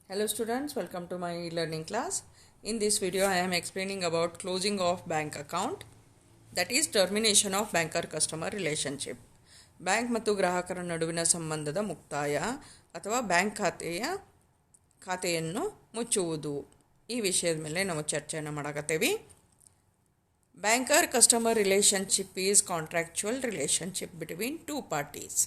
Hello students, welcome to my e-learning class. In this video I am explaining about closing of bank account, that is termination of banker customer relationship. Bank ಮತ್ತು ಗ್ರಾಹಕರ ನಡುವಿನ ಸಂಬಂಧದ ಮುಕ್ತಾಯ ಅಥವಾ bank ಖಾತೆಯನ್ನು ಮುಚ್ಚುವುದು ಈ ವಿಷಯದ ಮೇಲೆ ನಾವು ಚರ್ಚೆಯನ್ನು ಮಾಡಕತ್ತೇವೆ. Banker customer relationship is contractual relationship between two parties.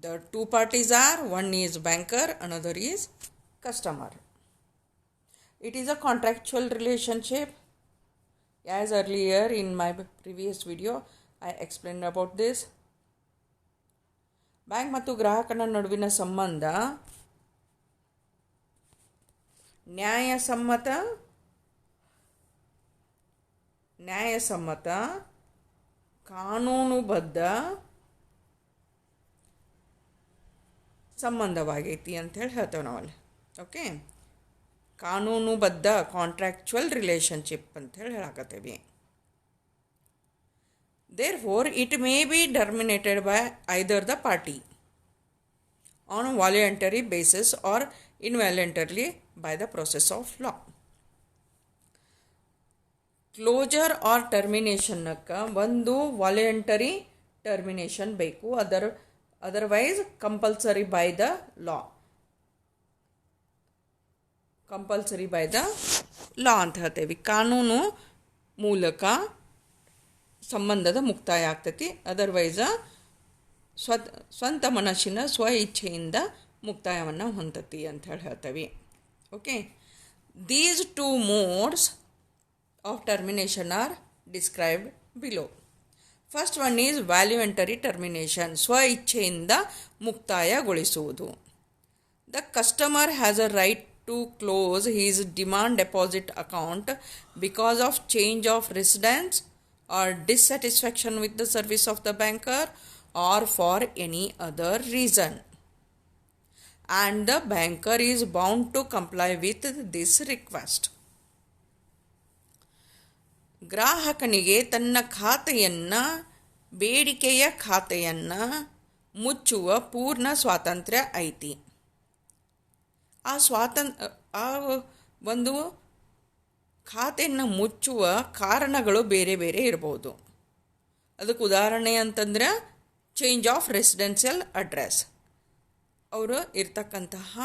The two parties are, one is banker, another is customer. It is a contractual relationship. As earlier in my previous video, I explained about this. Bank ಮತ್ತು ಗ್ರಾಹಕನ ನಡುವಿನ ಸಂಬಂಧ ನ್ಯಾಯಸಮ್ಮತ ಕಾನೂನುಬದ್ಧ ಸಂಬಂಧವಾಗೈತಿ ಅಂಥೇಳಿ ಹೇಳ್ತೇವೆ ನಾವಲ್ಲಿ. Okay, ಕಾನೂನುಬದ್ಧ ಕಾಂಟ್ರಾಕ್ಚುವಲ್ ರಿಲೇಶನ್ಶಿಪ್ ಅಂಥೇಳಿ ಹೇಳಕತ್ತೇವಿ. Therefore, it may be terminated by either the party on a voluntary basis or involuntarily by the process of law. Closure or ಟರ್ಮಿನೇಷನ್ನಕ್ಕೆ ಒಂದು ವಾಲಂಟರಿ ಟರ್ಮಿನೇಷನ್ ಬೇಕು, otherwise compulsory by the law. Compulsory by the law ಅಂತ ಹೇಳ್ತೇವೆ. ಕಾನೂನು ಮೂಲಕ ಸಂಬಂಧದ ಮುಕ್ತಾಯ ಆಗ್ತೈತಿ, ಅದರ್ವೈಸ ಸ್ವಂತ ಮನಸ್ಸಿನ ಸ್ವ ಇಚ್ಛೆಯಿಂದ ಮುಕ್ತಾಯವನ್ನು ಹೊಂದತಿ ಅಂತ ಹೇಳಿ ಹೇಳ್ತೇವೆ. Okay, these two modes of termination are described below. First one is voluntary termination, ಸ್ವ ಇಚ್ಛೆಯಿಂದ ಮುಕ್ತಾಯಗೊಳಿಸುವುದು. The customer has a right to close his demand deposit account because of change of residence or dissatisfaction with the service of the banker or for any other reason, and the banker is bound to comply with this request. ಗ್ರಾಹಕನಿಗೆ ತನ್ನ ಬೇಡಿಕೆಯ ಖಾತೆಯನ್ನು ಮುಚ್ಚುವ ಪೂರ್ಣ ಸ್ವಾತಂತ್ರ್ಯ ಐತಿ. ಆ ಒಂದು ಖಾತೆಯನ್ನು ಮುಚ್ಚುವ ಕಾರಣಗಳು ಬೇರೆ ಬೇರೆ ಇರ್ಬೋದು. ಅದಕ್ಕೆ ಉದಾಹರಣೆ ಅಂತಂದ್ರೆ ಚೇಂಜ್ ಆಫ್ ರೆಸಿಡೆನ್ಷಿಯಲ್ ಅಡ್ರೆಸ್, ಅವರು ಇರ್ತಕ್ಕಂತಹ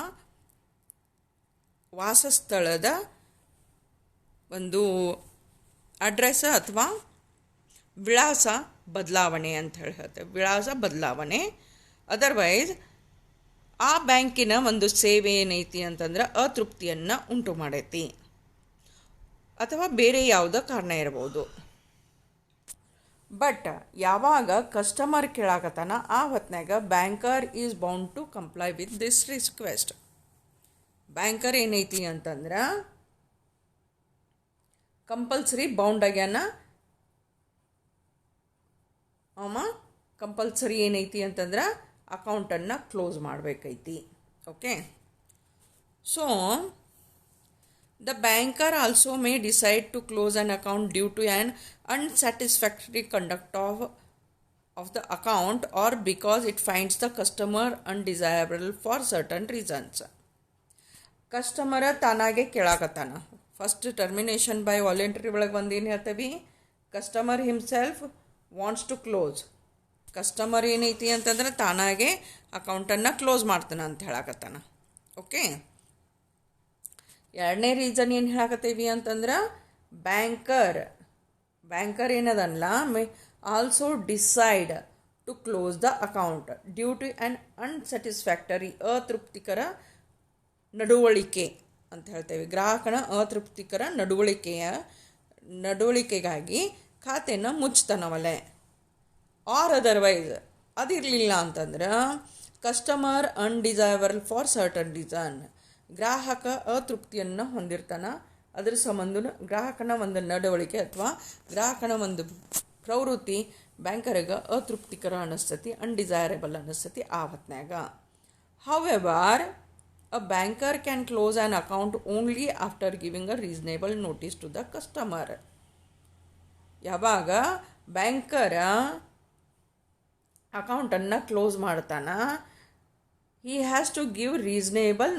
ವಾಸಸ್ಥಳದ ಒಂದು ಅಡ್ರೆಸ್ ಅಥವಾ ವಿಳಾಸ ಬದಲಾವಣೆ ಅಂತ ಹೇಳ್ತೇವೆ, ವಿಳಾಸ ಬದಲಾವಣೆ. ಅದರ್ವೈಸ್ ಆ ಬ್ಯಾಂಕಿನ ಒಂದು ಸೇವೆ ಏನೈತಿ ಅಂತಂದ್ರೆ ಅತೃಪ್ತಿಯನ್ನು ಉಂಟು ಮಾಡೈತಿ, ಅಥವಾ ಬೇರೆ ಯಾವುದೋ ಕಾರಣ ಇರ್ಬೋದು. ಬಟ್ ಯಾವಾಗ ಕಸ್ಟಮರ್ ಕೇಳಾಕತ್ತಾನ ಆ ಹೊತ್ನಾಗ banker is bound to comply with this request. Banker ಏನೈತಿ ಅಂತಂದ್ರೆ ಕಂಪಲ್ಸರಿ ಬೌಂಡ್ ಆಗ್ಯಾನ, ಕಂಪಲ್ಸರಿ ಏನೈತಿ ಅಂತಂದ್ರೆ ಅಕೌಂಟನ್ನು ಕ್ಲೋಸ್ ಮಾಡಬೇಕೈತಿ. Okay, so the banker also may decide to close an account due to an unsatisfactory conduct of the account or because it finds the customer undesirable for certain reasons. Customer ತಾನಾಗೆ ಕೇಳಾಕತ್ತಾನ. First termination by voluntary ಒಳಗೆ ಬಂದೇನು ಹೇಳ್ತೇವೆ, customer himself wants to close. Customer ಏನೈತಿ ಅಂತಂದ್ರೆ ತಾನಾಗೆ ಅಕೌಂಟನ್ನು close ಮಾಡ್ತಾನೆ ಅಂತ ಹೇಳಾಕತ್ತಾನ. ಓಕೆ, ಎರಡನೇ ರೀಸನ್ ಏನು ಹೇಳಕತ್ತೀವಿ ಅಂತಂದ್ರೆ ಬ್ಯಾಂಕರ್ ಏನದಲ್ಲ also decide to close the account due to an unsatisfactory, ಅತೃಪ್ತಿಕರ ನಡವಳಿಕೆ ಅಂತ ಹೇಳ್ತೇವೆ. ಗ್ರಾಹಕನ ಅತೃಪ್ತಿಕರ ನಡವಳಿಕೆಗಾಗಿ ಖಾತೆಯನ್ನು ಮುಚ್ತಾನವಲೆ. ಆರ್ ಅದರ್ವೈಸ್ ಅದಿರಲಿಲ್ಲ ಅಂತಂದ್ರೆ customer undesirable for certain reason, ಗ್ರಾಹಕ ಅತೃಪ್ತಿಯನ್ನು ಹೊಂದಿರ್ತಾನ, ಅದರ ಸಂಬಂಧ ಗ್ರಾಹಕನ ಒಂದು ನಡವಳಿಕೆ ಅಥವಾ ಗ್ರಾಹಕನ ಒಂದು ಪ್ರವೃತ್ತಿ ಬ್ಯಾಂಕರಿಗೆ ಅತೃಪ್ತಿಕರ ಅನ್ನಿಸ್ತತಿ, ಅನ್ಡಿಸೈರಬಲ್ ಅನ್ನಿಸ್ತತಿ ಆ ಹೊತ್ನ್ಯಾಗ. However a banker can close an account only after giving a reasonable notice to the customer. ಯಾವಾಗ ಬ್ಯಾಂಕರ ಅಕೌಂಟನ್ನು ಕ್ಲೋಸ್ ಮಾಡ್ತಾನ, he has to give reasonable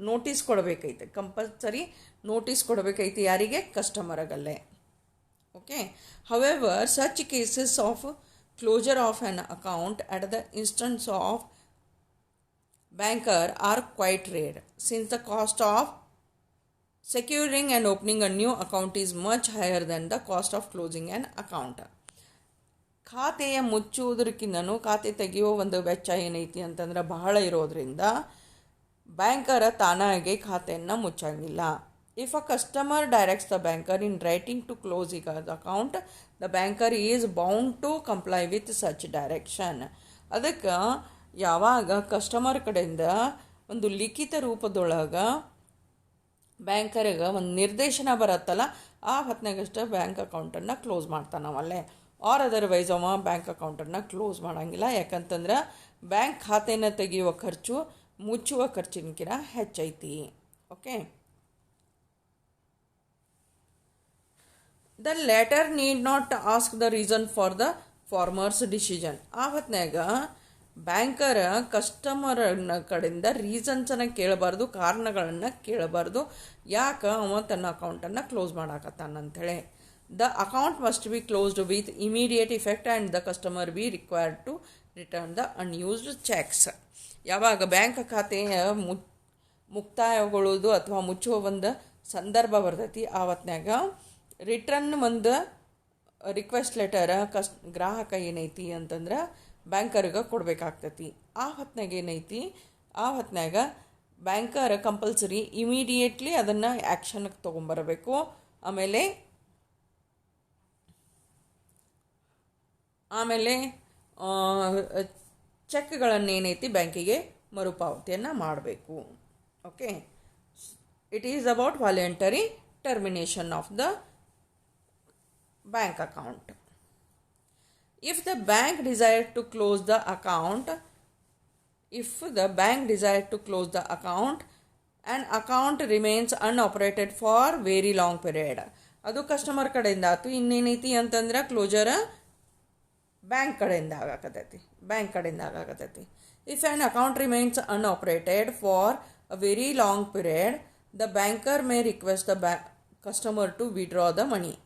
notice ಕೊಡಬೇಕೈತೆ, ಕಂಪಲ್ಸರಿ ನೋಟಿಸ್ ಕೊಡಬೇಕೈತೆ. ಯಾರಿಗೆ? ಕಸ್ಟಮರ್ಗಲ್ಲೇ. Okay. However such cases of closure of an account at the instance of banker are quite rare, since the cost of securing and opening a new account is much higher than the cost of closing an account. ಖಾತೆಯ ಮುಚ್ಚುವುದಕ್ಕಿಂತನೂ ಖಾತೆ ತೆಗೆಯುವ ಒಂದು ವೆಚ್ಚ ಏನೈತಿ ಅಂತಂದ್ರೆ ಬಹಳ ಇರೋದ್ರಿಂದ ಬ್ಯಾಂಕರ ತಾನಾಗೆ ಖಾತೆಯನ್ನು ಮುಚ್ಚಂಗಿಲ್ಲ. If a customer directs the banker in writing to close the account, the banker is bound to comply with such direction. ಅದಕ್ಕೆ ಯಾವಾಗ ಕಸ್ಟಮರ್ ಕಡೆಯಿಂದ ಒಂದು ಲಿಖಿತ ರೂಪದೊಳಗೆ ಬ್ಯಾಂಕರಿಗೆ ಒಂದು ನಿರ್ದೇಶನ ಬರುತ್ತಲ್ಲ, ಆ ಹೊತ್ತಿನಾಗಷ್ಟೇ ಬ್ಯಾಂಕ್ ಅಕೌಂಟನ್ನು ಕ್ಲೋಸ್ ಮಾಡ್ತಾನವಲ್ಲೇ. ಆರ್ ಅದರ್ವೈಸ್ ಅವ ಬ್ಯಾಂಕ್ ಅಕೌಂಟನ್ನು ಕ್ಲೋಸ್ ಮಾಡೋಂಗಿಲ್ಲ. ಯಾಕಂತಂದ್ರೆ ಬ್ಯಾಂಕ್ ಖಾತೆಯನ್ನು ತೆಗೆಯುವ ಖರ್ಚು ಮುಚ್ಚುವ ಖರ್ಚಿನಕಿಂತ ಹೆಚ್ಚೈತಿ. Okay. The letter need not ask the reason for the former's decision. ಆ ಹೊತ್ತಿನಾಗ ಬ್ಯಾಂಕರ ಕಸ್ಟಮರ್ನ ಕಡೆಯಿಂದ ರೀಸನ್ಸನ್ನು ಕೇಳಬಾರ್ದು, ಕಾರಣಗಳನ್ನು ಕೇಳಬಾರ್ದು, ಯಾಕೆ ಅವ ತನ್ನ ಅಕೌಂಟನ್ನು ಕ್ಲೋಸ್ ಮಾಡಾಕತ್ತಾನಂಥೇಳಿ. The account must be closed with immediate effect and the customer be required to return the unused cheques. ಯಾವಾಗ ಬ್ಯಾಂಕ್ ಖಾತೆಯ ಮುಕ್ತಾಯಗೊಳ್ಳುವುದು ಅಥವಾ ಮುಚ್ಚುವ ಒಂದು ಸಂದರ್ಭ ಬರ್ತೈತಿ, ಆ ಹೊತ್ನ್ಯಾಗ ರಿಟರ್ನ್ ಒಂದು ರಿಕ್ವೆಸ್ಟ್ ಲೆಟರ್ ಗ್ರಾಹಕ ಏನೈತಿ ಅಂತಂದ್ರೆ ಬ್ಯಾಂಕರ್ಗೆ ಕೊಡಬೇಕಾಗ್ತೈತಿ. ಆ ಹೊತ್ನಾಗ ಏನೈತಿ, ಆ ಹೊತ್ನಾಗ ಬ್ಯಾಂಕರ್ ಕಂಪಲ್ಸರಿ ಇಮಿಡಿಯೇಟ್ಲಿ ಅದನ್ನು ಆ್ಯಕ್ಷನ್ಗೆ ತೊಗೊಂಬರಬೇಕು. ಆಮೇಲೆ ಚೆಕ್ಗಳನ್ನೇನೈತಿ ಬ್ಯಾಂಕಿಗೆ ಮರುಪಾವತಿಯನ್ನು ಮಾಡಬೇಕು. Okay. It is about voluntary termination of the bank account. If the bank desired to close the account, an account remains unoperated for very long period. ಅದು ಕಸ್ಟಮರ್ ಕಡೆಯಿಂದ ಆಯ್ತು. ಇನ್ನೇನೈತಿ ಅಂತಂದ್ರೆ ಕ್ಲೋಜರ್ ಬ್ಯಾಂಕ್ ಕಡೆಯಿಂದ ಆಗಾಕತ್ತೈತಿ. If an account remains unoperated for a very long period, the banker may request the customer to withdraw the money.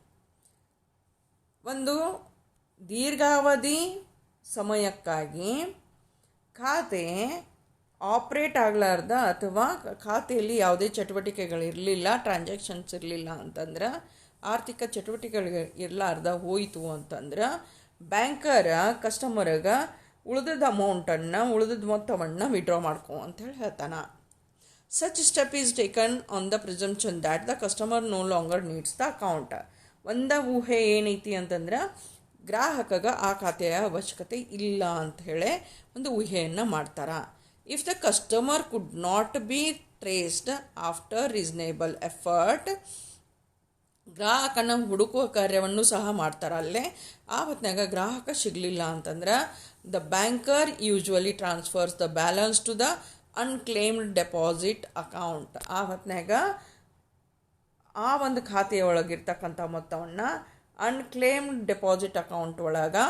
ಒಂದು ದೀರ್ಘಾವಧಿ ಸಮಯಕ್ಕಾಗಿ ಖಾತೆ operate ಆಗಲಾರ್ದ ಅಥವಾ ಖಾತೆಯಲ್ಲಿ ಯಾವುದೇ ಚಟುವಟಿಕೆಗಳಿರಲಿಲ್ಲ, ಟ್ರಾನ್ಸಾಕ್ಷನ್ಸ್ ಇರಲಿಲ್ಲ ಅಂತಂದ್ರೆ, ಆರ್ಥಿಕ ಚಟುವಟಿಕೆಗಳು ಇರಲಾರ್ದ ಹೋಯಿತು ಅಂತಂದ್ರೆ ಬ್ಯಾಂಕರ ಕಸ್ಟಮರ್ಗೆ ಉಳಿದ ಮೊತ್ತವನ್ನು ವಿಡ್ರಾ ಮಾಡ್ಕೊ ಅಂತೇಳಿ ಹೇಳ್ತಾನೆ. Such step is taken on the presumption that the customer no longer needs the account. ಒಂದು ಊಹೆ ಏನೈತಿ ಅಂತಂದ್ರೆ ಗ್ರಾಹಕಗೆ ಆ ಖಾತೆಯ ಅವಶ್ಯಕತೆ ಇಲ್ಲ ಅಂಥೇಳಿ ಒಂದು ಊಹೆಯನ್ನು ಮಾಡ್ತಾರೆ. If the customer could not be traced after reasonable effort, ಗ್ರಾಹಕನ ಹುಡುಕುವ ಕಾರ್ಯವನ್ನು ಸಹ ಮಾಡ್ತಾರೆ ಅಲ್ಲೇ. ಆ ಹೊತ್ತಿನಾಗ ಗ್ರಾಹಕ ಸಿಗಲಿಲ್ಲ ಅಂತಂದ್ರೆ the banker usually transfers the balance to the unclaimed deposit account. ಆ ಹೊತ್ತಿನಾಗ ಆ ಒಂದು ಖಾತೆಯೊಳಗಿರ್ತಕ್ಕಂಥ ಮೊತ್ತವನ್ನು ಅನ್ಕ್ಲೇಮ್ಡ್ ಡೆಪಾಸಿಟ್ ಅಕೌಂಟ್ ಒಳಗೆ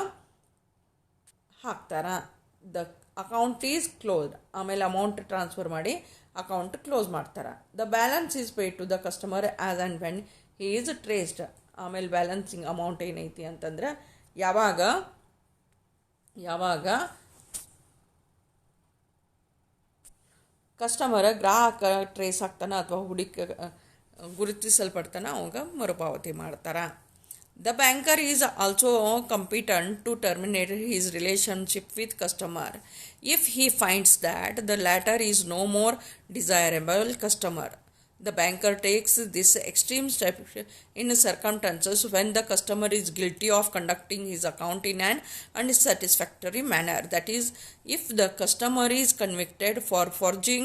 ಹಾಕ್ತಾರೆ. The account is closed. ಆಮೇಲೆ ಅಮೌಂಟ್ ಟ್ರಾನ್ಸ್ಫರ್ ಮಾಡಿ ಅಕೌಂಟ್ ಕ್ಲೋಸ್ ಮಾಡ್ತಾರೆ. The balance is paid to the customer as and when he is traced. ಆಮೇಲೆ ಬ್ಯಾಲೆನ್ಸಿಂಗ್ ಅಮೌಂಟ್ ಏನೈತಿ ಅಂತಂದ್ರೆ ಯಾವಾಗ ಕಸ್ಟಮರ್ ಗ್ರಾಹಕ ಟ್ರೇಸ್ ಆಗ್ತಾನೆ ಅಥವಾ ಗುರುತಿಸಲ್ಪಡ್ತಾನೆ ಅವಾಗ ಮರುಪಾವತಿ ಮಾಡ್ತಾರೆ. The banker is also competent to terminate his relationship with customer if he finds that the latter is no more desirable customer. The banker takes this extreme step in circumstances when the customer is guilty of conducting his account in an unsatisfactory manner. That is, if the customer is convicted for forging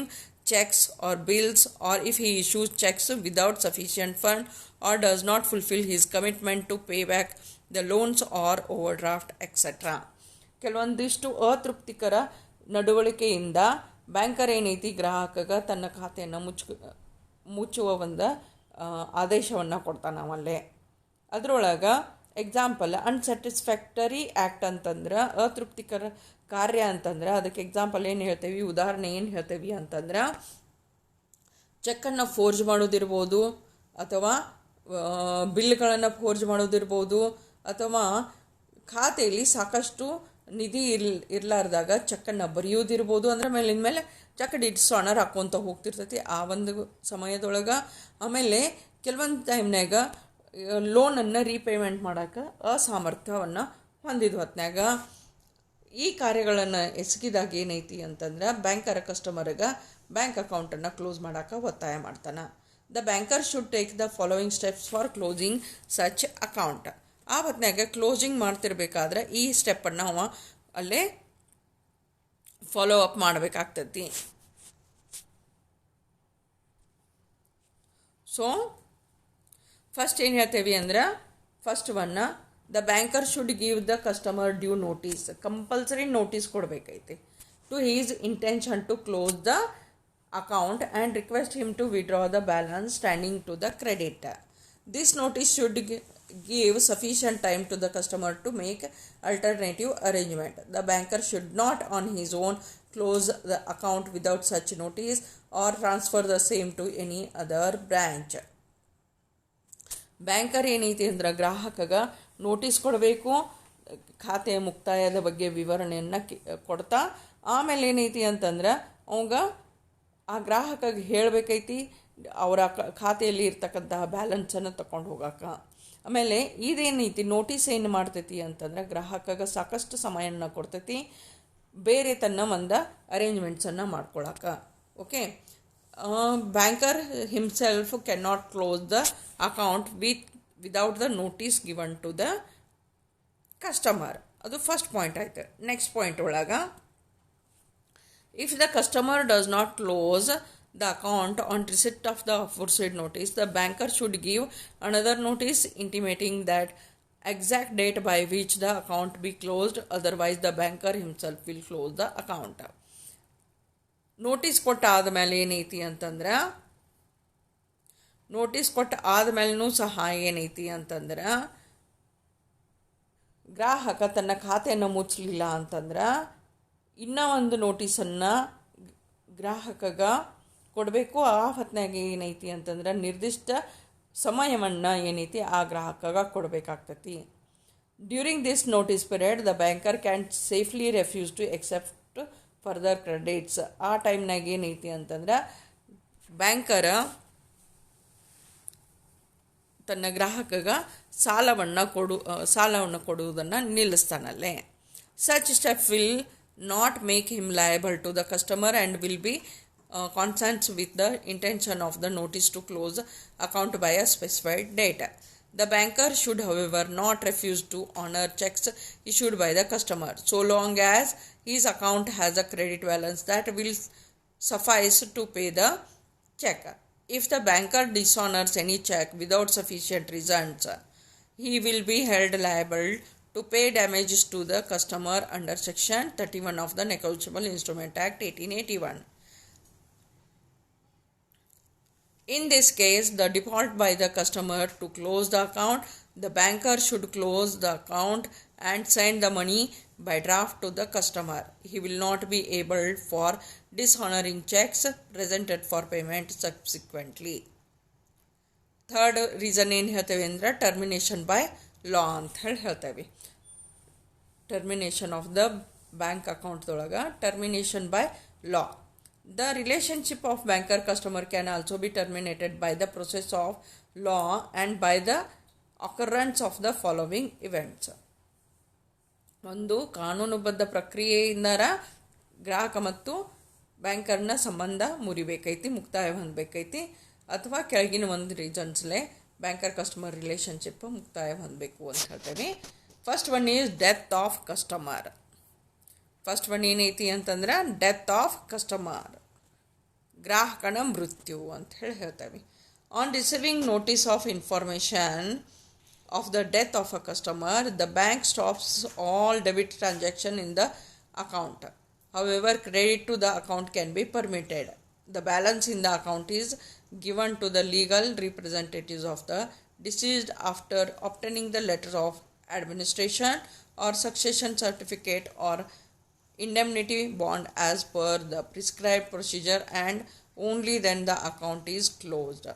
checks or bills, or if he issues checks without sufficient fund, or does not fulfill his commitment to pay back the loans or overdraft, etc. ಕೆಲವೊಂದಿಷ್ಟು ಅತೃಪ್ತಿಕರ ನಡವಳಿಕೆಯಿಂದ banker ಏನೈತಿ ಗ್ರಾಹಕಗೆ ತನ್ನ ಖಾತೆಯನ್ನು ಮುಚ್ಚುವ ಒಂದು ಆದೇಶವನ್ನು ಕೊಡ್ತಾನೆ ನಾವಲ್ಲೇ. ಅದರೊಳಗೆ example ಅನ್ಸ್ಯಾಟಿಸ್ಫ್ಯಾಕ್ಟರಿ act ಅಂತಂದ್ರೆ ಅತೃಪ್ತಿಕರ ಕಾರ್ಯ ಅಂತಂದ್ರೆ ಅದಕ್ಕೆ ಎಕ್ಸಾಂಪಲ್ ಏನು ಹೇಳ್ತೇವೆ, ಉದಾಹರಣೆ ಏನು ಹೇಳ್ತೇವೆ ಅಂತಂದ್ರೆ ಚೆಕ್ಕನ್ನು ಫೋರ್ಜ್ ಮಾಡೋದಿರ್ಬೋದು, ಅಥವಾ ಬಿಲ್ಗಳನ್ನು ಫೋರ್ಜ್ ಮಾಡೋದಿರ್ಬೋದು, ಅಥವಾ ಖಾತೆಯಲ್ಲಿ ಸಾಕಷ್ಟು ನಿಧಿ ಇರಲಾರ್ದಾಗ ಚೆಕ್ಕನ್ನು ಬರೆಯೋದಿರ್ಬೋದು. ಅಂದ್ರೆ ಮೇಲಿನ ಮೇಲೆ ಚೆಕ್ ಡಿಟ್ಸ್ ಹಣ ಹಾಕ್ಕೊತ ಹೋಗ್ತಿರ್ತೈತಿ ಆ ಒಂದು ಸಮಯದೊಳಗೆ. ಆಮೇಲೆ ಕೆಲವೊಂದು ಟೈಮ್ನಾಗ ಲೋನನ್ನು ರೀಪೇಮೆಂಟ್ ಮಾಡೋಕ್ಕೆ ಅಸಾಮರ್ಥ್ಯವನ್ನು ಹೊಂದಿದ ಹೊತ್ನಾಗ ಈ ಕಾರ್ಯಗಳನ್ನು ಎಸಗಿದಾಗ ಏನೈತಿ ಅಂತಂದ್ರೆ ಬ್ಯಾಂಕರ್ ಕಸ್ಟಮರ್ಗೆ ಬ್ಯಾಂಕ್ ಅಕೌಂಟನ್ನು ಕ್ಲೋಸ್ ಮಾಡೋಕ್ಕೆ ಒತ್ತಾಯ ಮಾಡ್ತಾನೆ. The banker should take the following steps for closing such account. ಆ ಹೊತ್ನಾಗ ಕ್ಲೋಸಿಂಗ್ ಮಾಡ್ತಿರ್ಬೇಕಾದ್ರೆ ಈ ಸ್ಟೆಪ್ಪನ್ನು ಅವ ಅಲ್ಲೇ ಫಾಲೋ ಅಪ್ ಮಾಡಬೇಕಾಗ್ತೈತಿ. ಸೊ ಫಸ್ಟ್ ಏನು ಹೇಳ್ತೇವೆ ಅಂದ್ರೆ, first one, the banker should give the customer due notice. Compulsory notice ಕೊಡಬೇಕೈತಿ to his intention to close the account and request him to withdraw the balance standing to the credit. This notice should give sufficient time to the customer to make alternative arrangement. The banker should not on his own close the account without such notice or transfer the same to any other branch. Banker ಏನೈತಿ ಅಂದ್ರೆ ಗ್ರಾಹಕಗೆ notice ಕೊಡಬೇಕು, ಖಾತೆ ಮುಕ್ತಾಯದ ಬಗ್ಗೆ ವಿವರಣೆಯನ್ನು ಕೊಡ್ತಾ, ಆಮೇಲೆ ಏನೈತಿ ಅಂತಂದ್ರೆ ಅವಾಗ ಆ ಗ್ರಾಹಕಗೆ ಹೇಳಬೇಕೈತಿ ಅವರ ಖಾತೆಯಲ್ಲಿ ಇರ್ತಕ್ಕಂತಹ ಬ್ಯಾಲೆನ್ಸನ್ನು ತಗೊಂಡು ಹೋಗಕ್ಕೆ. ಆಮೇಲೆ ಇದೇನೈತಿ ನೋಟಿಸ್ ಏನು ಮಾಡ್ತೈತಿ ಅಂತಂದ್ರೆ ಗ್ರಾಹಕಗೆ ಸಾಕಷ್ಟು ಸಮಯನ ಕೊಡ್ತೈತಿ ಬೇರೆ ತನ್ನ ಒಂದು ಅರೇಂಜ್ಮೆಂಟ್ಸನ್ನು ಮಾಡ್ಕೊಳಕ್ಕೆ. Okay, banker himself can not close the account without the notice given to the customer. ಅದು ಫಸ್ಟ್ ಪಾಯಿಂಟ್ ಆಯ್ತು. ನೆಕ್ಸ್ಟ್ ಪಾಯಿಂಟ್ ಒಳಗೆ, if the customer does not close the account on receipt of the aforesaid notice, the banker should give another notice intimating that exact date by which the account be closed, otherwise the banker himself will close the account. Notice ಕೊಟ್ಟ ಆದಮೇಲೆ ಏನೈತಿ ಅಂತಂದ್ರೆ, notice ಕೊಟ್ಟ ಆದಮೇಲೂ ಸಹ ಏನೈತಿ ಅಂತಂದ್ರೆ ಗ್ರಾಹಕ ತನ್ನ ಖಾತೆಯನ್ನು ಮುಚ್ಚಲಿಲ್ಲ ಅಂತಂದ್ರೆ ಇನ್ನೂ ಒಂದು ನೋಟಿಸನ್ನು ಗ್ರಾಹಕಗ ಕೊಡಬೇಕು. ಆ ಹೊತ್ನಾಗ ಏನೈತಿ ಅಂತಂದ್ರೆ ನಿರ್ದಿಷ್ಟ ಸಮಯವನ್ನು ಏನೈತಿ ಆ ಗ್ರಾಹಕಗ ಕೊಡಬೇಕಾಗ್ತೈತಿ. During this notice period the banker can safely refuse to accept further credits. ಆ ಟೈಮ್ನಾಗ ಏನೈತಿ ಅಂತಂದ್ರೆ ಬ್ಯಾಂಕರ ತನ್ನ ಗ್ರಾಹಕಗ ಸಾಲವನ್ನು ಕೊಡುವುದನ್ನು ನಿಲ್ಲಿಸ್ತಾನಲ್ಲೇ. Such step will not make him liable to the customer and will be consonant with the intention of the notice to close account by a specified date. The banker should, however, not refuse to honor checks issued by the customer so long as his account has a credit balance that will suffice to pay the check. If the banker dishonors any check without sufficient reasons, he will be held liable to pay damages to the customer under Section 31 of the Negotiable Instrument Act 1881. In this case, the default by the customer to close the account, the banker should close the account and send the money by draft to the customer. He will not be able for dishonoring checks presented for payment subsequently. Third reason ಏನು ಹೇಳ್ತೇವೆ ಅಂದರೆ termination by law ಅಂತ ಹೇಳ್ತೇವೆ. Termination of the bank ಅಕೌಂಟ್ದೊಳಗೆ termination by law. The relationship of banker customer can also be terminated by the process of law and by the occurrence of the following events. ಒಂದು ಕಾನೂನುಬದ್ಧ ಪ್ರಕ್ರಿಯೆಯಿಂದರ ಗ್ರಾಹಕ ಮತ್ತು ಬ್ಯಾಂಕರ್ನ ಸಂಬಂಧ ಮುರಿಬೇಕೈತಿ, ಮುಕ್ತಾಯ ಹೊಂದಬೇಕೈತಿ, ಅಥವಾ ಕೆಳಗಿನ ಒಂದು ರೀಸನ್ಸ್ಲೇ ಬ್ಯಾಂಕರ್ ಕಸ್ಟಮರ್ ರಿಲೇಷನ್ಶಿಪ್ ಮುಕ್ತಾಯ ಹೊಂದಬೇಕು ಅಂತ ಹೇಳ್ತೇವೆ. First one is death of customer. First one ಏನೈತಿ ಅಂತಂದ್ರೆ ಡೆತ್ ಆಫ್ ಕಸ್ಟಮರ್, ಗ್ರಾಹಕನ ಮೃತ್ಯು ಅಂತ ಹೇಳ್ತೇವೆ. On receiving notice of information of the death of a customer, the bank stops all debit transaction in the account. However, credit to the account can be permitted. The balance in the account is given to the legal representatives of the deceased after obtaining the letter of administration or succession certificate or indemnity bond as per the prescribed procedure, and only then the account is closed.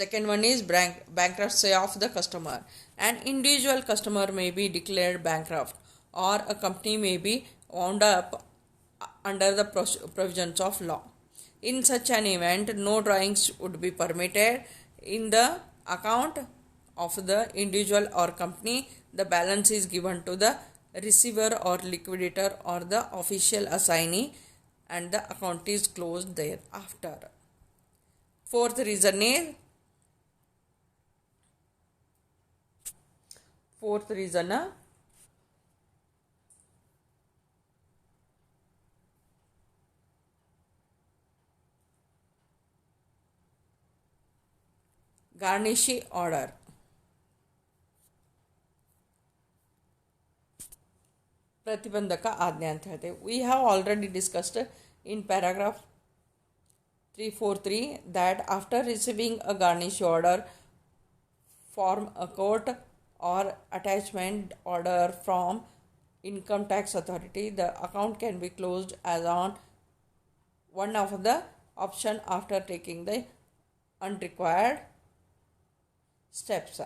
Second one is bankruptcy of the customer. An individual customer may be declared bankrupt, or a company may be wound up under the provisions of law. In such an event, no drawings would be permitted in the account of the individual or company. The balance is given to the receiver or liquidator or the official assignee, and the account is closed thereafter. Fourth reason garnishi order. ಪ್ರತಿಬಂಧಕ ಆಜ್ಞೆ ಅಂತ ಹೇಳ್ತೇವೆ. We have already discussed in paragraph 343 that after receiving a garnish order from a court or attachment order from income tax authority, the account can be closed as on one of the option after taking the unrequired steps.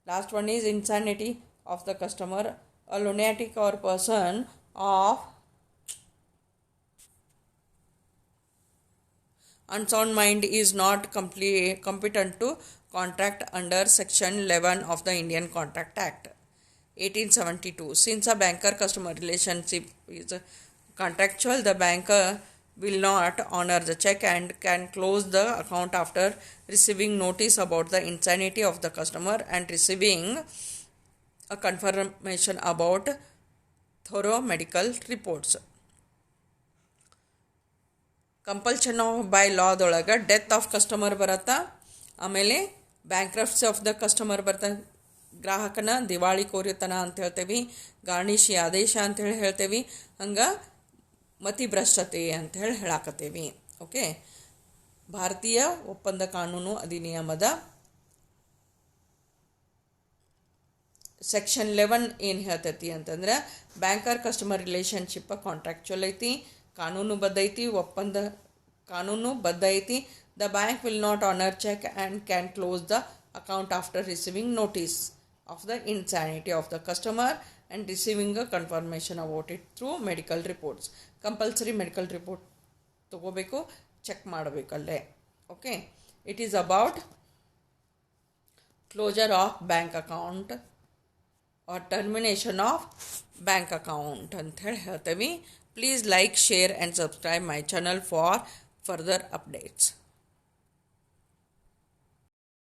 Last one is insanity of the customer. A lunatic or person of unsound mind is not competent to contract under section 11 of the Indian Contract Act 1872. Since a banker customer relationship is contractual, the banker will not honor the check and can close the account after receiving notice about the insanity of the customer and receiving a confirmation about thorough medical reports. Compulsion of by ಲಾದೊಳಗೆ death of customer ಬರತ್ತಾ, ಆಮೇಲೆ bankruptcy of the customer ಬರ್ತಾ, ಗ್ರಾಹಕನ ದಿವಾಳಿ ಕೋರಿತನ ಅಂತ ಹೇಳ್ತೇವೆ, ಗಾರ್ನಿಷಿ ಆದೇಶ ಅಂಥೇಳಿ ಹೇಳ್ತೇವೆ, ಹಂಗೆ ಮತಿಭ್ರಷ್ಟತೆ ಅಂಥೇಳಿ ಹೇಳಾಕತ್ತೇವೆ. ಓಕೆ, ಭಾರತೀಯ ಒಪ್ಪಂದ ಕಾನೂನು ಅಧಿನಿಯಮದ ಸೆಕ್ಷನ್ 11 ಏನು ಹೇಳ್ತೈತಿ ಅಂತಂದ್ರೆ, ಬ್ಯಾಂಕರ್ ಕಸ್ಟಮರ್ ರಿಲೇಷನ್ಶಿಪ್ ಕಾಂಟ್ರಾಕ್ಚುಯಲ್ ಐತಿ, ಕಾನೂನುಬದ್ಧ ಐತಿ. The bank will not honour cheque and can close the account after receiving notice of the insanity of the customer and receiving a confirmation about it through medical reports. Compulsory medical report ತೊಗೋಬೇಕು, check ಮಾಡಬೇಕಲ್ಲೇ. Okay, it is about closure of bank account or termination of bank account ಅಂತ ಹೇಳಿ ಹೇಳ್ತೇವೆ. Please like, share and subscribe my channel for further updates.